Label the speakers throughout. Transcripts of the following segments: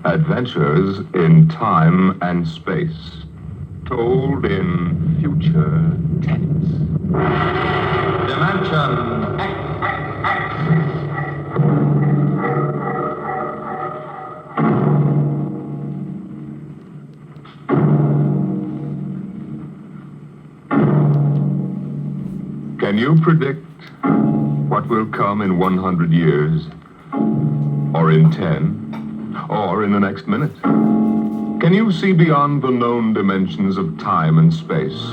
Speaker 1: Adventures in time and space, told in future tense. Dimension X. Can you predict what will come in 100 years? Or in 10? Or in the next minute? Can you see beyond the known dimensions of time and space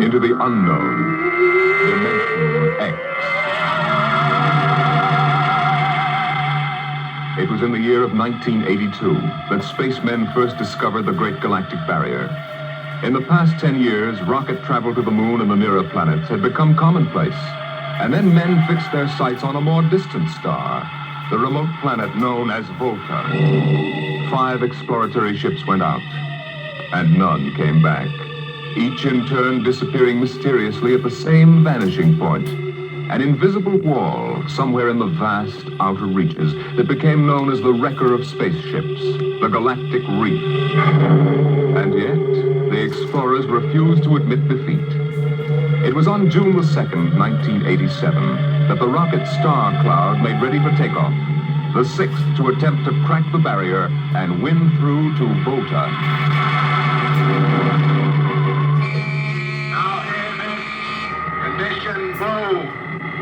Speaker 1: into the unknown Dimension X? It was in the year of 1982 that spacemen first discovered the Great Galactic Barrier. In the past 10 years, rocket travel to the moon and the nearer planets had become commonplace. And then men fixed their sights on a more distant star, the remote planet known as Volta. 5 exploratory ships went out, and none came back, each in turn disappearing mysteriously at the same vanishing point, an invisible wall somewhere in the vast outer reaches that became known as the wrecker of spaceships, the Galactic Reef. And yet, the explorers refused to admit defeat. It was on June the 2nd, 1987, that the rocket Star Cloud made ready for takeoff, the 6th to attempt to crack the barrier and win through to Volta.
Speaker 2: Now hear this. Condition blue.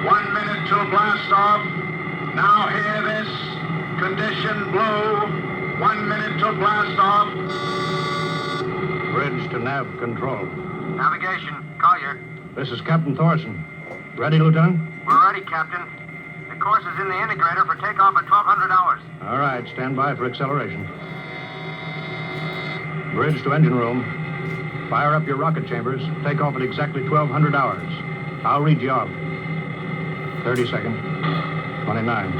Speaker 2: 1 minute till blast off. Now hear this. Condition blue. 1 minute till blast off.
Speaker 3: Bridge to nav control.
Speaker 4: Navigation, Collier.
Speaker 3: This is Captain Thorson. Ready, Lieutenant?
Speaker 4: We're ready, Captain. The course is in the integrator for takeoff at 1200 hours.
Speaker 3: All right, stand by for acceleration. Bridge to engine room. Fire up your rocket chambers. Take off at exactly 1200 hours. I'll read you off. 30 seconds. 29.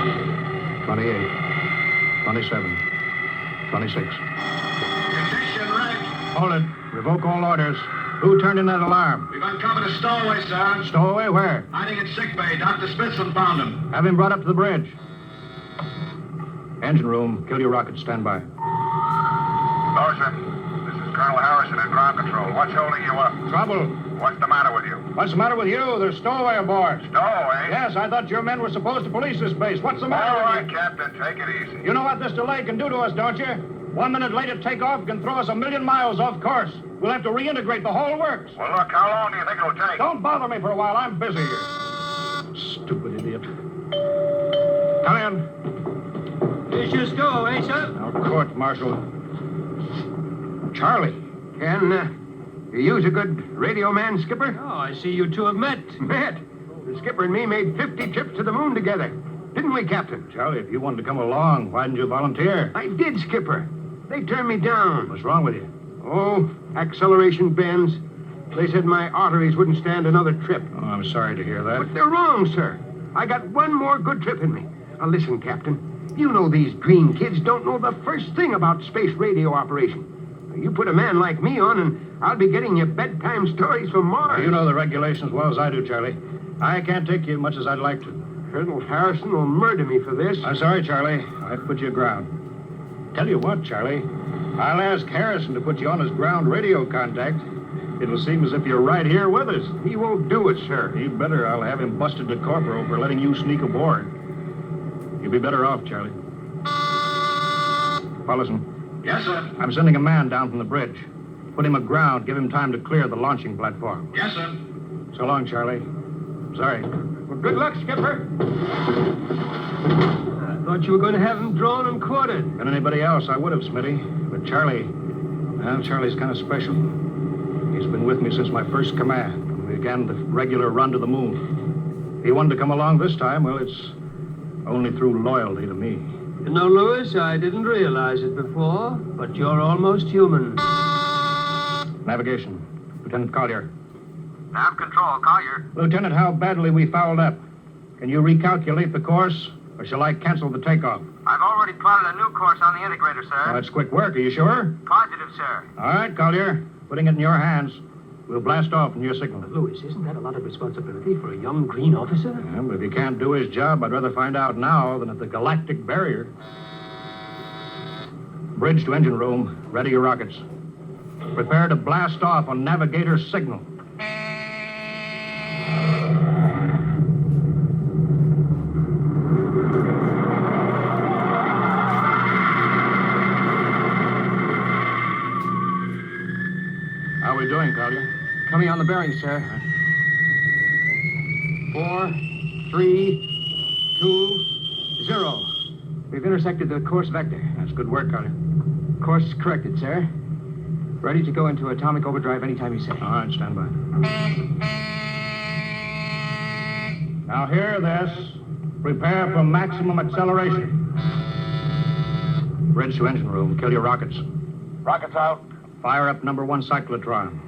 Speaker 3: 28. 27. 26.
Speaker 2: Condition red.
Speaker 3: Hold it. Revoke all orders. Who turned in that alarm?
Speaker 2: We've uncovered a stowaway, sir.
Speaker 3: Stowaway? Where?
Speaker 2: Hiding in sick bay. Dr. Spitzlin found him.
Speaker 3: Have him brought up to the bridge. Engine room. Kill your rocket. Stand by.
Speaker 2: Loser, this is Colonel Harrison in ground control. What's holding you up?
Speaker 3: Trouble.
Speaker 2: What's the matter with you?
Speaker 3: What's the matter with you? There's stowaway aboard.
Speaker 2: Stowaway?
Speaker 3: Yes, I thought your men were supposed to police this base. What's the matter
Speaker 2: All
Speaker 3: with
Speaker 2: right,
Speaker 3: you?
Speaker 2: Captain, take it easy.
Speaker 3: You know what this delay can do to us, don't you? 1 minute late at takeoff can throw us 1,000,000 miles off course. We'll have to reintegrate the whole works.
Speaker 2: Well, look, how long do you think it'll take?
Speaker 3: Don't bother me for a while. I'm busy here. Stupid idiot. Come in.
Speaker 5: Here's your stowaway, sir.
Speaker 3: Now, court martial. Charlie.
Speaker 5: Can you use a good radio man, Skipper?
Speaker 6: Oh, I see you two have met.
Speaker 5: Met. The Skipper and me made 50 trips to the moon together. Didn't we, Captain?
Speaker 3: Charlie, if you wanted to come along, why didn't you volunteer?
Speaker 5: I did, Skipper. They turned me down.
Speaker 3: What's wrong with you?
Speaker 5: Oh, acceleration bends. They said my arteries wouldn't stand another trip.
Speaker 3: Oh, I'm sorry to hear that.
Speaker 5: But they're wrong, sir. I got one more good trip in me. Now, listen, Captain. You know these green kids don't know the first thing about space radio operation. You put a man like me on, and I'll be getting you bedtime stories from Mars.
Speaker 3: You know the regulations as well as I do, Charlie. I can't take you as much as I'd like to.
Speaker 5: Colonel Harrison will murder me for this.
Speaker 3: I'm sorry, Charlie. I've put you aground. Tell you what, Charlie. I'll ask Harrison to put you on his ground radio contact. It'll seem as if you're right here with us.
Speaker 5: He won't do it, sir.
Speaker 3: He better. I'll have him busted to corporal for letting you sneak aboard. You'll be better off, Charlie. Paulson.
Speaker 2: Yes, sir.
Speaker 3: I'm sending a man down from the bridge. Put him aground. Give him time to clear the launching platform.
Speaker 2: Yes, sir.
Speaker 3: So long, Charlie. Sorry.
Speaker 5: Well, good luck, Skipper. I thought you were going to have him drawn and quartered.
Speaker 3: Than anybody else, I would have, Smitty. But Charlie, well, Charlie's kind of special. He's been with me since my first command, when we began the regular run to the moon. If he wanted to come along this time, well, it's only through loyalty to me.
Speaker 6: You know, Lewis, I didn't realize it before, but you're almost human.
Speaker 3: Navigation. Lieutenant Collier.
Speaker 4: Nav control, Collier.
Speaker 3: Lieutenant, how badly we fouled up. Can you recalculate the course, or shall I cancel the takeoff?
Speaker 4: I've already plotted a new course on the integrator,
Speaker 3: Oh,
Speaker 4: sir.
Speaker 3: that's quick work. Are you sure?
Speaker 4: Positive, sir.
Speaker 3: All right, Collier. Putting it in your hands. We'll blast off from your signal.
Speaker 6: Lewis, isn't that a lot of responsibility for a young green officer?
Speaker 3: Yeah, but if he can't do his job, I'd rather find out now than at the galactic barrier. Bridge to engine room. Ready your rockets. Prepare to blast off on navigator's signal. How are we doing, Collier?
Speaker 5: Coming on the bearing, sir. 4, 3, 2, 0. We've intersected the course vector.
Speaker 3: That's good work, Collier.
Speaker 5: Course corrected, sir. Ready to go into atomic overdrive anytime you say.
Speaker 3: All right, stand by. Now hear this. Prepare for maximum acceleration. Bridge to engine room. Kill your rockets.
Speaker 2: Rockets out.
Speaker 3: Fire up number 1 cyclotron.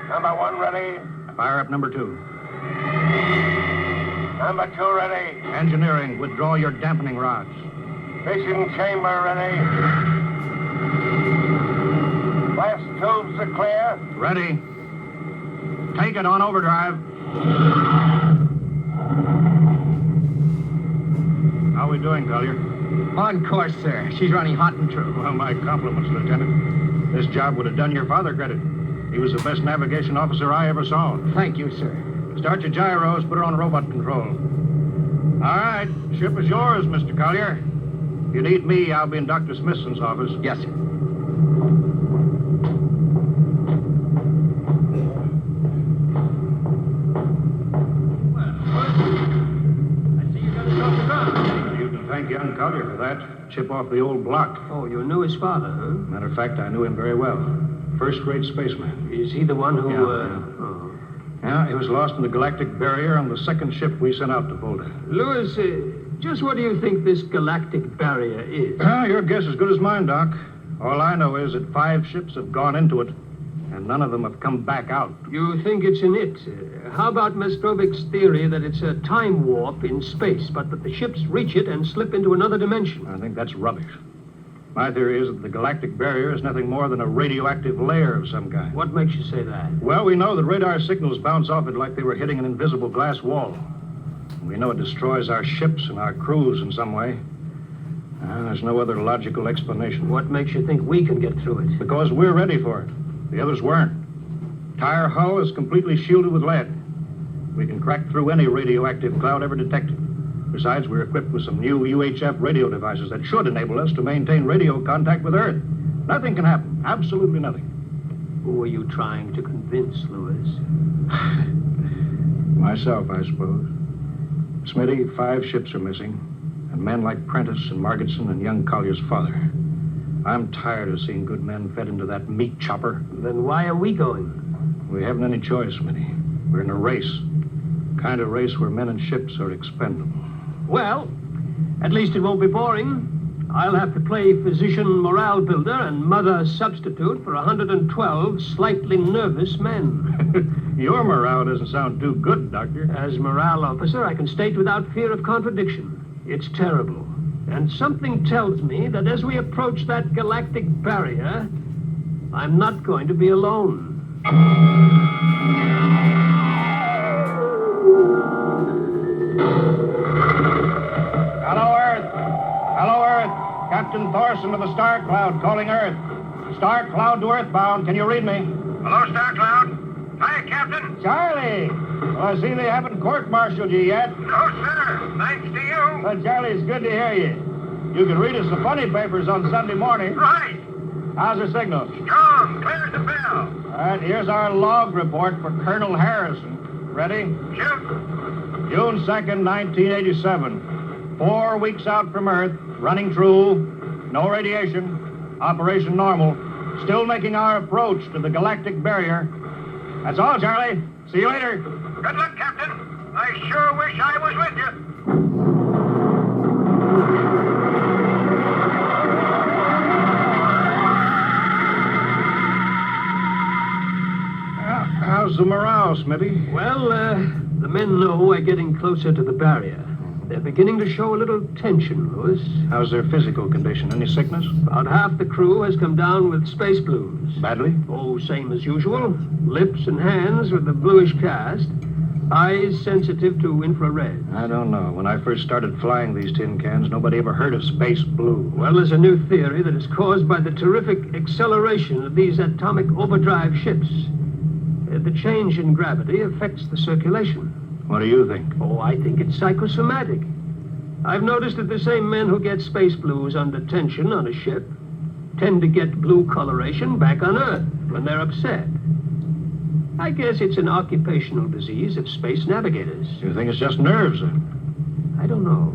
Speaker 2: Number 1 ready.
Speaker 3: Fire up number 2.
Speaker 2: Number 2 ready.
Speaker 3: Engineering, withdraw your dampening rods.
Speaker 2: Fission chamber ready. Blast tubes are clear.
Speaker 3: Ready. Take it on overdrive. How are we doing, Collier?
Speaker 5: On course, sir. She's running hot and true.
Speaker 3: Well, my compliments, Lieutenant. This job would have done your father credit. He was the best navigation officer I ever saw.
Speaker 5: Thank you, sir.
Speaker 3: Start your gyros, put her on robot control. All right, ship is yours, Mr. Collier. If you need me, I'll be in Dr. Smithson's office.
Speaker 5: Yes, sir.
Speaker 3: You can thank young Collier for that. Chip off the old block.
Speaker 6: Oh, you knew his father, huh?
Speaker 3: Matter of fact, I knew him very well. First-rate spaceman.
Speaker 6: Is he the one who,
Speaker 3: Yeah. Yeah, he was lost in the galactic barrier on the second ship we sent out to Volta.
Speaker 6: Louis, just what do you think this galactic barrier is?
Speaker 3: Your guess is as good as mine, Doc. All I know is that 5 ships have gone into it, and none of them have come back out.
Speaker 6: You think it's an it. How about Mestrovic's theory that it's a time warp in space, but that the ships reach it and slip into another dimension?
Speaker 3: I think that's rubbish. My theory is that the galactic barrier is nothing more than a radioactive layer of some kind.
Speaker 6: What makes you say that?
Speaker 3: Well, we know that radar signals bounce off it like they were hitting an invisible glass wall. We know it destroys our ships and our crews in some way. There's no other logical explanation.
Speaker 6: What makes you think we can get through it?
Speaker 3: Because we're ready for it. The others weren't. Entire hull is completely shielded with lead. We can crack through any radioactive cloud ever detected. Besides, we're equipped with some new UHF radio devices that should enable us to maintain radio contact with Earth. Nothing can happen. Absolutely nothing.
Speaker 6: Who are you trying to convince, Louis?
Speaker 3: Myself, I suppose. Smitty, 5 ships are missing, and men like Prentice and Margetson and young Collier's father. I'm tired of seeing good men fed into that meat chopper.
Speaker 6: Then why are we going?
Speaker 3: We haven't any choice, Smitty. We're in a race. Kind of race where men and ships are expendable.
Speaker 6: Well, at least it won't be boring. I'll have to play physician morale builder and mother substitute for 112 slightly nervous men.
Speaker 3: Your morale doesn't sound too good, Doctor.
Speaker 6: As morale officer, I can state without fear of contradiction. It's terrible. And something tells me that as we approach that galactic barrier, I'm not going to be alone.
Speaker 3: Hello, Earth. Hello, Earth. Captain Thorson of the Star Cloud calling Earth. Star Cloud to Earthbound. Can you read me?
Speaker 2: Hello, Star Cloud. Hi, Captain.
Speaker 3: Charlie! Well, I see they haven't court-martialed you yet.
Speaker 2: No, sir. Thanks to you.
Speaker 3: Well, Charlie, it's good to hear you. You can read us the funny papers on Sunday morning.
Speaker 2: Right.
Speaker 3: How's the signal?
Speaker 2: Strong. Clear as a bell.
Speaker 3: All right, here's our log report for Colonel Harrison. Ready?
Speaker 2: Shoot.
Speaker 3: June 2nd, 1987. 4 weeks out from Earth, running true, no radiation, operation normal, still making our approach to the galactic barrier. That's all, Charlie. See you later.
Speaker 2: Good luck, Captain. I sure wish I was with you.
Speaker 3: How's the morale, Smitty?
Speaker 6: Well, the men know we're getting closer to the barrier. They're beginning to show a little tension, Louis.
Speaker 3: How's their physical condition? Any sickness?
Speaker 6: About half the crew has come down with space blues.
Speaker 3: Badly?
Speaker 6: Oh, same as usual. Lips and hands with the bluish cast. Eyes sensitive to infrared.
Speaker 3: I don't know. When I first started flying these tin cans, nobody ever heard of space blue.
Speaker 6: Well, there's a new theory that is caused by the terrific acceleration of these atomic overdrive ships. The change in gravity affects the circulation.
Speaker 3: What do you think?
Speaker 6: Oh, I think it's psychosomatic. I've noticed that the same men who get space blues under tension on a ship tend to get blue coloration back on Earth when they're upset. I guess it's an occupational disease of space navigators.
Speaker 3: You think it's just nerves, then?
Speaker 6: I don't know.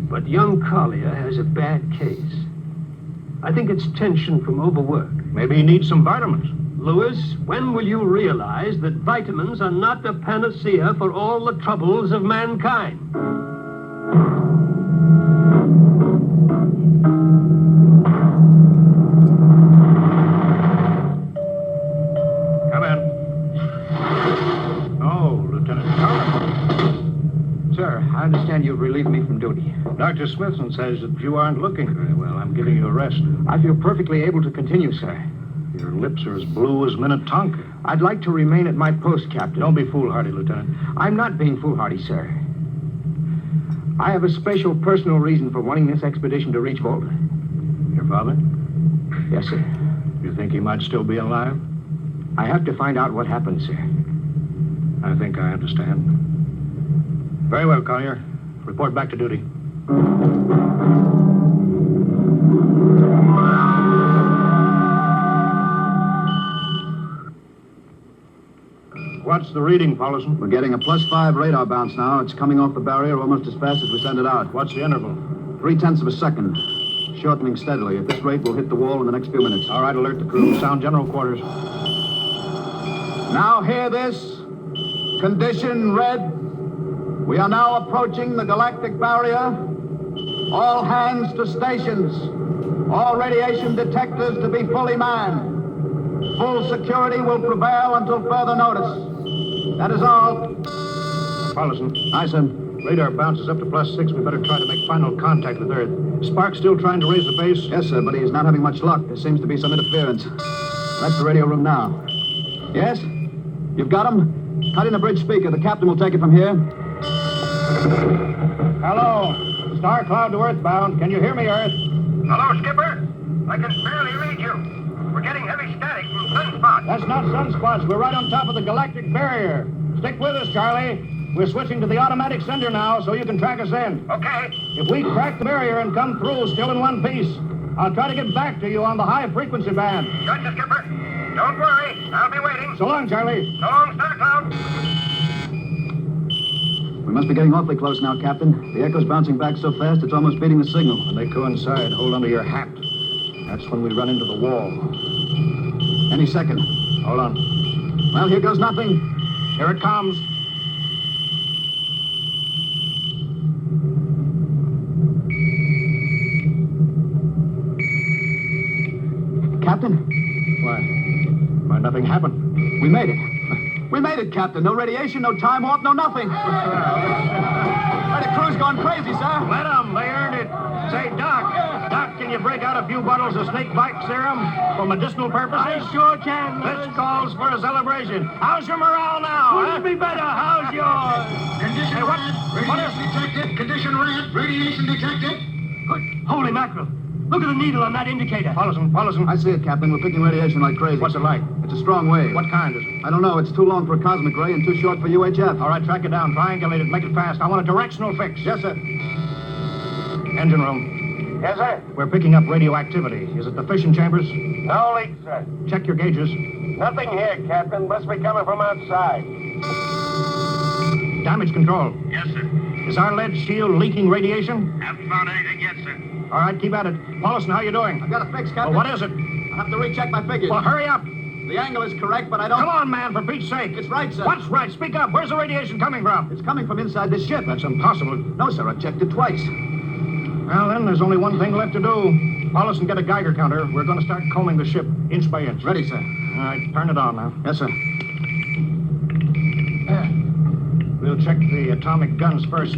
Speaker 6: But young Collier has a bad case. I think it's tension from overwork.
Speaker 3: Maybe he needs some vitamins.
Speaker 6: Lewis, when will you realize that vitamins are not a panacea for all the troubles of mankind?
Speaker 3: Come in. Oh, Lieutenant Carter.
Speaker 5: Sir, I understand you've relieved me from duty.
Speaker 3: Dr. Smithson says that you aren't looking very well. I'm giving you a rest.
Speaker 5: I feel perfectly able to continue, sir.
Speaker 3: Your lips are as blue as Minnetonka.
Speaker 5: I'd like to remain at my post, Captain.
Speaker 3: Don't be foolhardy, Lieutenant.
Speaker 5: I'm not being foolhardy, sir. I have a special personal reason for wanting this expedition to reach Volta.
Speaker 3: Your father?
Speaker 5: Yes, sir.
Speaker 3: You think he might still be alive?
Speaker 5: I have to find out what happened, sir.
Speaker 3: I think I understand. Very well, Collier. Report back to duty. What's the reading, Paulson?
Speaker 7: We're getting a +5 radar bounce now. It's coming off the barrier almost as fast as we send it out.
Speaker 3: What's the interval?
Speaker 7: 0.3 of a second. Shortening steadily. At this rate, we'll hit the wall in the next few minutes.
Speaker 3: All right, alert the crew. Sound general quarters.
Speaker 7: Now hear this. Condition red. We are now approaching the galactic barrier. All hands to stations. All radiation detectors to be fully manned. Full security will prevail until further notice. That is all.
Speaker 3: Paulson.
Speaker 7: Aye, sir.
Speaker 3: Radar bounces up to +6. We better try to make final contact with Earth. Spark's still trying to raise the base?
Speaker 7: Yes, sir, but he is not having much luck. There seems to be some interference. That's the radio room now. Yes? You've got him? Cut in a bridge speaker. The captain will take it from here.
Speaker 3: Hello. Star Cloud to Earthbound. Can you hear me, Earth?
Speaker 4: Hello, Skipper. I can barely read you. We're getting heavy static from sunspots.
Speaker 3: That's not sunspots. We're right on top of the galactic barrier. Stick with us, Charlie. We're switching to the automatic sender now so you can track us in.
Speaker 4: Okay.
Speaker 3: If we crack the barrier and come through still in one piece, I'll try to get back to you on the high-frequency band.
Speaker 4: Gotcha, Skipper. Don't worry. I'll be waiting.
Speaker 3: So long, Charlie.
Speaker 4: So long, Star Cloud.
Speaker 7: We must be getting awfully close now, Captain. The echo's bouncing back so fast it's almost beating the signal.
Speaker 3: When they coincide, hold onto your hat. That's when we run into the wall.
Speaker 7: Any second.
Speaker 3: Hold on.
Speaker 7: Well, here goes nothing.
Speaker 3: Here it comes.
Speaker 7: Captain,
Speaker 3: Why, nothing happened.
Speaker 7: we made it. We made it, Captain. No radiation, no time warp, no nothing. Why, the crew's gone crazy, sir.
Speaker 3: Let them. They earned it. Say, Doc, can you break out a few bottles of snake bite serum for medicinal purposes?
Speaker 6: I sure can,
Speaker 3: This calls for a celebration. How's your morale now?
Speaker 6: Couldn't be better. How's yours?
Speaker 2: Condition
Speaker 3: Hey, what-
Speaker 2: red.
Speaker 3: what
Speaker 2: Radiation detected. Condition red. Radiation detected.
Speaker 6: Good. Holy mackerel. Look at the needle on that indicator.
Speaker 3: Paulson.
Speaker 7: I see it, Captain. We're picking radiation like crazy.
Speaker 3: What's it like?
Speaker 7: It's a strong wave.
Speaker 3: What kind is it?
Speaker 7: I don't know. It's too long for a cosmic ray and too short for UHF.
Speaker 3: All right, track it down. Triangulate it. Make it fast. I want a directional fix.
Speaker 7: Yes, sir.
Speaker 3: Engine room.
Speaker 4: Yes, sir.
Speaker 3: We're picking up radioactivity. Is it the fission chambers?
Speaker 4: No leak, sir.
Speaker 3: Check your gauges.
Speaker 4: Nothing here, Captain. Must be coming from outside.
Speaker 3: Damage control.
Speaker 4: Yes, sir.
Speaker 3: Is our lead shield leaking radiation?
Speaker 4: Haven't found anything yet, sir.
Speaker 3: All right, keep at it. Paulson, how you doing?
Speaker 7: I've got a fix,
Speaker 3: Well,
Speaker 7: Captain.
Speaker 3: what is it?
Speaker 7: I have to recheck my figures.
Speaker 3: Well, hurry up.
Speaker 7: The angle is correct, but I don't...
Speaker 3: Come on, man, for Pete's sake.
Speaker 7: It's right, sir.
Speaker 3: What's right? Speak up. Where's the radiation coming from?
Speaker 7: It's coming from inside this ship.
Speaker 3: That's impossible.
Speaker 7: No, sir. I've checked it twice.
Speaker 3: Well, then, there's only one thing left to do. Paulson, get a Geiger counter. We're going to start combing the ship inch by inch.
Speaker 7: Ready, sir.
Speaker 3: All right, turn it on now.
Speaker 7: Yes, sir.
Speaker 3: We'll check the atomic guns first.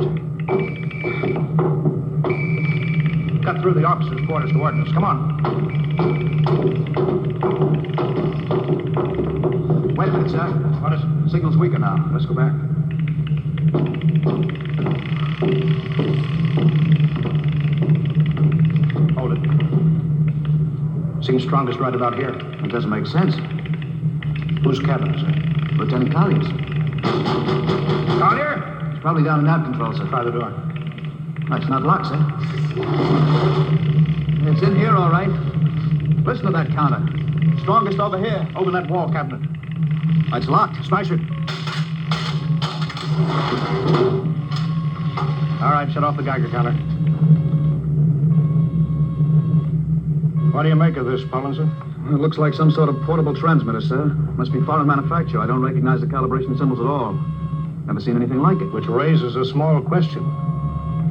Speaker 3: Cut through the officers' quarters to ordnance. Come on.
Speaker 7: Wait a minute, sir.
Speaker 3: What is it?
Speaker 7: The signal's weaker now.
Speaker 3: Let's go back. Seems strongest right about here.
Speaker 7: It doesn't make sense.
Speaker 3: Whose cabin is it?
Speaker 7: Lieutenant Collier's.
Speaker 3: Collier?
Speaker 7: It's probably down in nav control, sir.
Speaker 3: Try the door.
Speaker 7: That's not locked, sir. It's in here, all right. Listen to that counter. Strongest over here.
Speaker 3: Open that wall cabinet.
Speaker 7: It's locked.
Speaker 3: Smash it. All right, shut off the Geiger counter. What do you make of this, Pollinson?
Speaker 7: Well, it looks like some sort of portable transmitter, sir. Must be foreign manufacture. I don't recognize the calibration symbols at all. Never seen anything like it.
Speaker 3: Which raises a small question.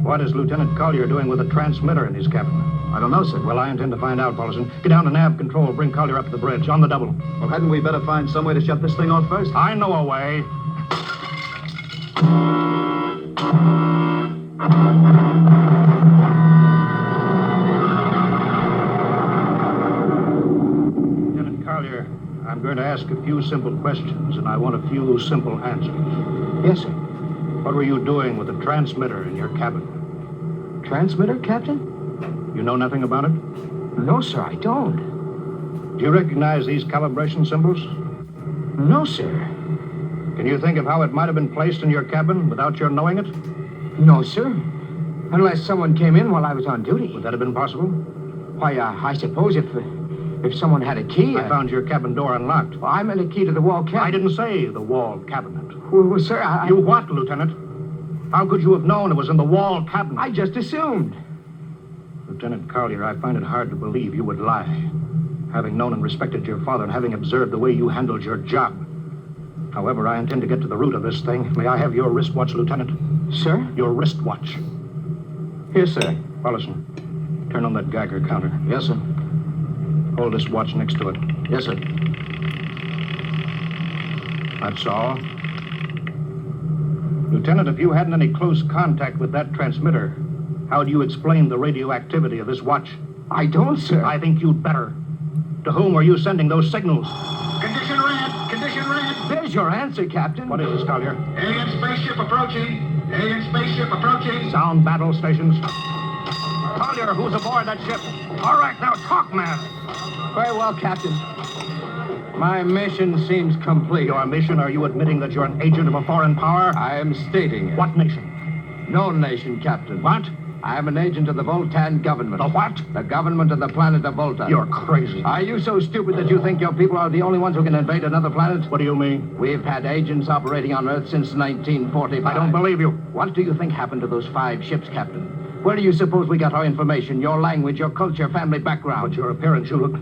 Speaker 3: What is Lieutenant Collier doing with a transmitter in his cabin?
Speaker 7: I don't know, sir.
Speaker 3: Well, I intend to find out, Pollinson. Get down to nav control. Bring Collier up to the bridge. On the double.
Speaker 7: Well, hadn't we better find some way to shut this thing off first?
Speaker 3: I know a way. Lieutenant Collier, I'm going to ask a few simple questions, and I want a few simple answers.
Speaker 5: Yes, sir.
Speaker 3: What were you doing with the transmitter in your cabin?
Speaker 5: Transmitter, Captain?
Speaker 3: You know nothing about it?
Speaker 5: No, sir, I don't.
Speaker 3: Do you recognize these calibration symbols?
Speaker 5: No, sir.
Speaker 3: Can you think of how it might have been placed in your cabin without your knowing it?
Speaker 5: No, sir. Unless someone came in while I was on duty.
Speaker 3: Would that have been possible?
Speaker 5: Why, I suppose if someone had a key...
Speaker 3: I found your cabin door unlocked.
Speaker 5: Well, I meant a key to the wall cabinet.
Speaker 3: I didn't say the wall cabinet.
Speaker 5: Well, sir,
Speaker 3: You what, Lieutenant? How could you have known it was in the wall cabinet?
Speaker 5: I just assumed.
Speaker 3: Lieutenant Collier, I find it hard to believe you would lie. Having known and respected your father and having observed the way you handled your job. However, I intend to get to the root of this thing. May I have your wristwatch, Lieutenant?
Speaker 5: Sir?
Speaker 3: Your wristwatch.
Speaker 5: Here, sir.
Speaker 3: Pollinson, turn on that Geiger counter.
Speaker 7: Yes, sir.
Speaker 3: Hold this watch next to it.
Speaker 7: Yes, sir.
Speaker 3: That's all. Lieutenant, if you hadn't any close contact with that transmitter, how do you explain the radioactivity of this watch?
Speaker 5: I don't, sir.
Speaker 3: I think you'd better. To whom were you sending those signals?
Speaker 2: Condition red. Condition red.
Speaker 5: There's your answer, Captain.
Speaker 3: What is this, Collier?
Speaker 2: Alien spaceship approaching. Alien spaceship approaching.
Speaker 3: Sound battle stations. Collier, who's aboard that ship? All right, now talk, man.
Speaker 5: Very well, Captain. My mission seems complete.
Speaker 3: Your mission, are you admitting that you're an agent of a foreign power?
Speaker 5: I am stating it.
Speaker 3: What nation?
Speaker 5: No nation, Captain.
Speaker 3: What?
Speaker 5: I am an agent of the Voltan government.
Speaker 3: The what?
Speaker 5: The government of the planet of Volta.
Speaker 3: You're crazy.
Speaker 5: Are you so stupid that you think your people are the only ones who can invade another planet?
Speaker 3: What do you mean?
Speaker 5: We've had agents operating on Earth since 1945.
Speaker 3: I don't believe you.
Speaker 5: What do you think happened to those 5 ships, Captain? Where do you suppose we got our information, your language, your culture, family background?
Speaker 3: But your appearance, you look...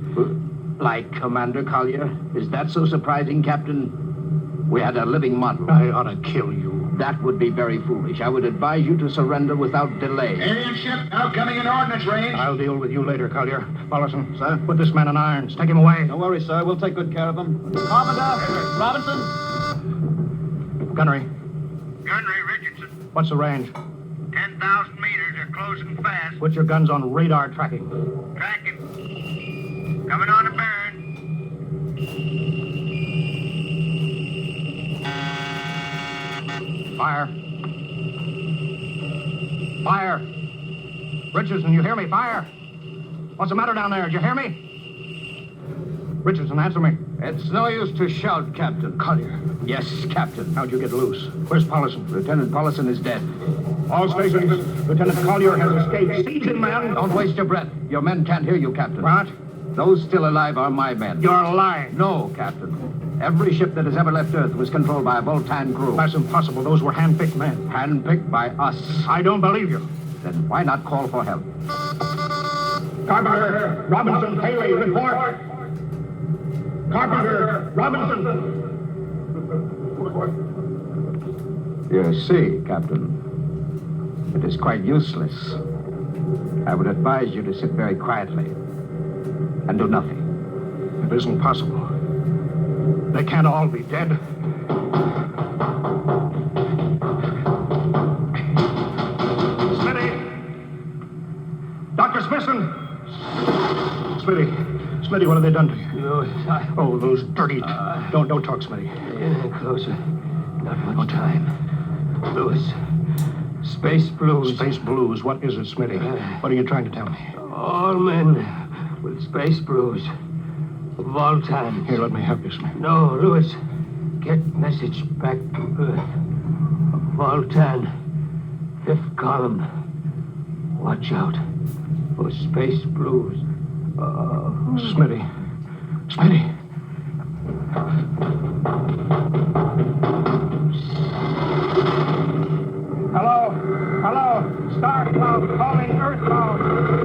Speaker 5: Like Commander Collier? Is that so surprising, Captain? We had a living model.
Speaker 3: I ought to kill you.
Speaker 5: That would be very foolish. I would advise you to surrender without delay.
Speaker 2: Alien ship now coming in ordnance range.
Speaker 3: I'll deal with you later, Collier. Pollinson, sir, put this man in irons. Take him away.
Speaker 7: Don't worry, sir. We'll take good care of him. Carpenter! Robinson!
Speaker 3: Gunnery,
Speaker 4: Gunnery Richardson.
Speaker 3: what's the range?
Speaker 4: 10,000 meters. They're closing fast.
Speaker 3: Put your guns on radar tracking.
Speaker 4: Tracking. Coming on a burn.
Speaker 3: Fire. Fire. Richardson, you hear me? Fire. What's the matter down there? Did you hear me? Richardson, answer me.
Speaker 5: It's no use to shout, Captain.
Speaker 3: Collier.
Speaker 5: Yes, Captain.
Speaker 3: How'd you get loose? Where's Pollinson?
Speaker 5: Lieutenant Pollinson is dead.
Speaker 3: All stations. Lieutenant Collier has escaped. Seize him, man.
Speaker 5: Don't waste your breath. Your men can't hear you, Captain.
Speaker 3: What?
Speaker 5: Those still alive are my men.
Speaker 3: You're lying.
Speaker 5: No, Captain. Every ship that has ever left Earth was controlled by a Voltan crew.
Speaker 3: That's impossible. Those were hand-picked men.
Speaker 5: Handpicked by us.
Speaker 3: I don't believe you.
Speaker 5: Then why not call for help?
Speaker 3: Carpenter, Robinson, Haley, report. Carpenter, Robinson.
Speaker 5: You see, Captain, it is quite useless. I would advise you to sit very quietly and do nothing.
Speaker 3: It isn't possible. They can't all be dead. Smitty! Dr. Smithson! Smitty, what have they done to you?
Speaker 6: No,
Speaker 3: Oh, those dirty... Don't talk, Smitty.
Speaker 6: closer. Not much time. Lewis. Space blues.
Speaker 3: Space blues, what is it, Smitty? What are you trying to tell me?
Speaker 6: All men with space brews. Voltan.
Speaker 3: Here, let me help you, Smith.
Speaker 6: No, Lewis. Get message back to Earth. Voltan. 5th column. Watch out for space blues.
Speaker 3: Smitty. Smitty.
Speaker 4: Hello. Star Cloud calling Earthbound.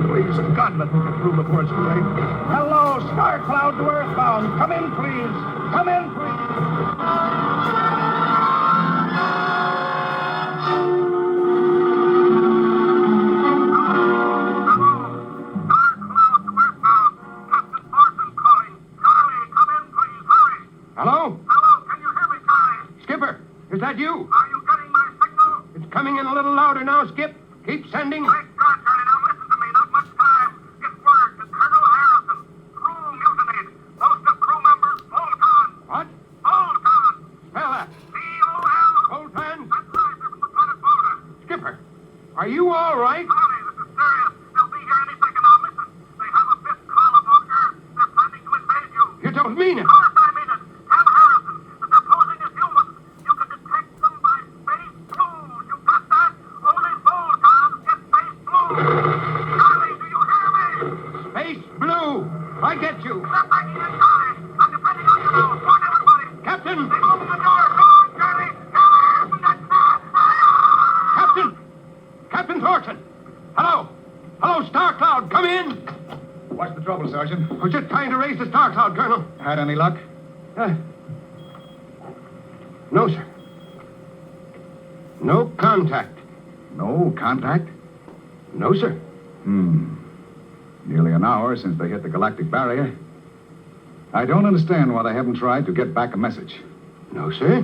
Speaker 3: Please, God, let me get through before it's too late.
Speaker 4: Hello, Star Cloud to Earthbound. Come in, please. Come in, please.
Speaker 5: Hello?
Speaker 2: Hello, can you hear me, Johnny?
Speaker 5: Skipper, is that you?
Speaker 2: Are you getting my signal?
Speaker 5: It's coming in a little louder now, Skip. Keep sending.
Speaker 2: Great God, Johnny, now listen to me. Not much time. Get word to Colonel Harrison. Crew mutinied. Most of crew members, Voltan.
Speaker 5: What?
Speaker 2: Voltan.
Speaker 5: Spell that.
Speaker 2: C-O-L.
Speaker 5: Voltan?
Speaker 2: That's right, they're from the planet Volta.
Speaker 5: Skipper, are you all right?
Speaker 2: Johnny, this is serious. They'll be here any second now. Listen, they have a 5th column on Earth. They're planning to invade you.
Speaker 5: You don't mean it.
Speaker 2: Of course I mean it. Tell Harrison that they're posing as humans. You can detect them by space blues. You got that? Only Voltans get space blues. Charlie, do you hear me?
Speaker 5: Space Blue. I get you.
Speaker 2: Step back in, Charlie. I'm depending on you now. Warn everybody.
Speaker 5: Captain!
Speaker 2: They open the door. Come on, Charlie. Tell Harrison that...
Speaker 5: Captain! Captain Thornton! Hello! Hello, Star Cloud, come in!
Speaker 7: What's the trouble, Sergeant?
Speaker 5: We're just trying to raise the Star Cloud, Colonel.
Speaker 7: Had any luck?
Speaker 5: No, sir. No contact.
Speaker 7: No contact?
Speaker 5: No, sir.
Speaker 7: Nearly an hour since they hit the galactic barrier. I don't understand why they haven't tried to get back a message.
Speaker 5: No, sir.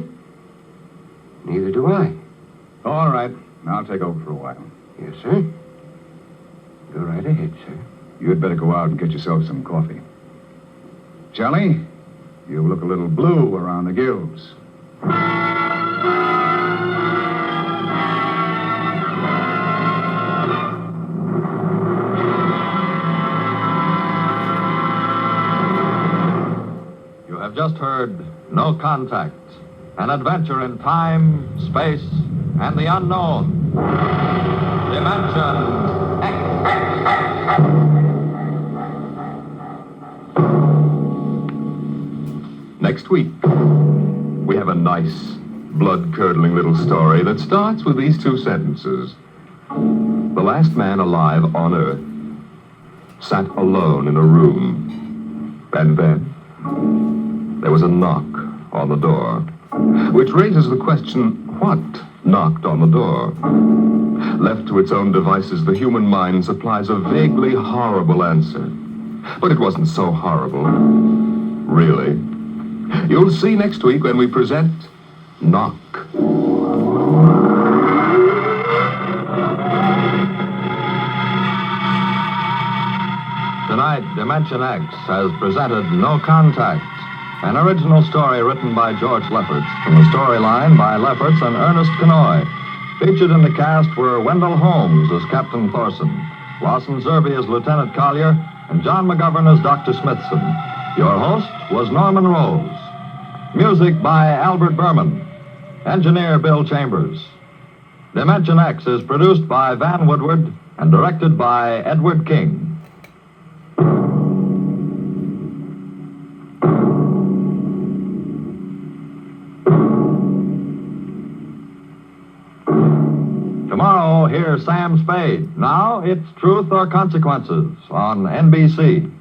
Speaker 5: Neither do I.
Speaker 7: All right. I'll take over for a while.
Speaker 5: Yes, sir. Go right ahead, sir.
Speaker 7: You'd better go out and get yourself some coffee. Charlie, you look a little blue around the gills.
Speaker 8: You have just heard No Contact, an adventure in time, space, and the unknown. Dimension
Speaker 1: Next week, we have a nice, blood-curdling little story that starts with these 2 sentences. The last man alive on Earth sat alone in a room. And then there was a knock on the door, which raises the question, what knocked on the door? Left to its own devices, the human mind supplies a vaguely horrible answer. But it wasn't so horrible, really. You'll see next week when we present Knock.
Speaker 8: Tonight, Dimension X has presented No Contact, an original story written by George Lefferts, from the storyline by Lefferts and Ernest Kenoy. Featured in the cast were Wendell Holmes as Captain Thorson, Lawson Zerby as Lieutenant Collier, and John McGovern as Dr. Smithson. Your host was Norman Rose. Music by Albert Berman. Engineer Bill Chambers. Dimension X is produced by Van Woodward and directed by Edward King. Tomorrow, hear Sam Spade. Now, it's Truth or Consequences on NBC.